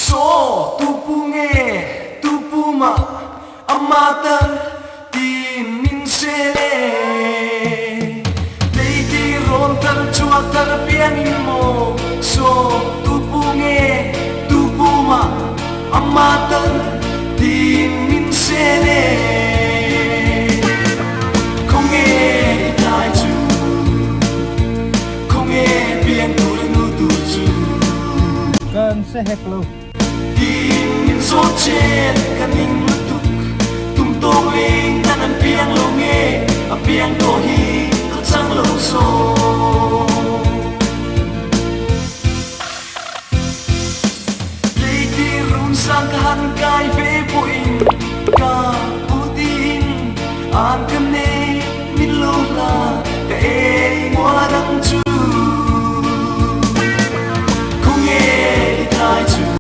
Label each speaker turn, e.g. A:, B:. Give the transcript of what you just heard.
A: So tu punge tu puma amatan tin min sele Leiti ron tar chua tar pianin mo So tu punge tu puma amatan tin min sele Không nghe tai chu Không nghe pian tu nu tu chu
B: Cơn sẽ hẹp lâu
A: Tin số trên căn hình mất tục Tung tô linh ta nằm piang lâu nghe A piang tô hi có trăng lâu xô Lấy ti rung sang cả hẳn cai về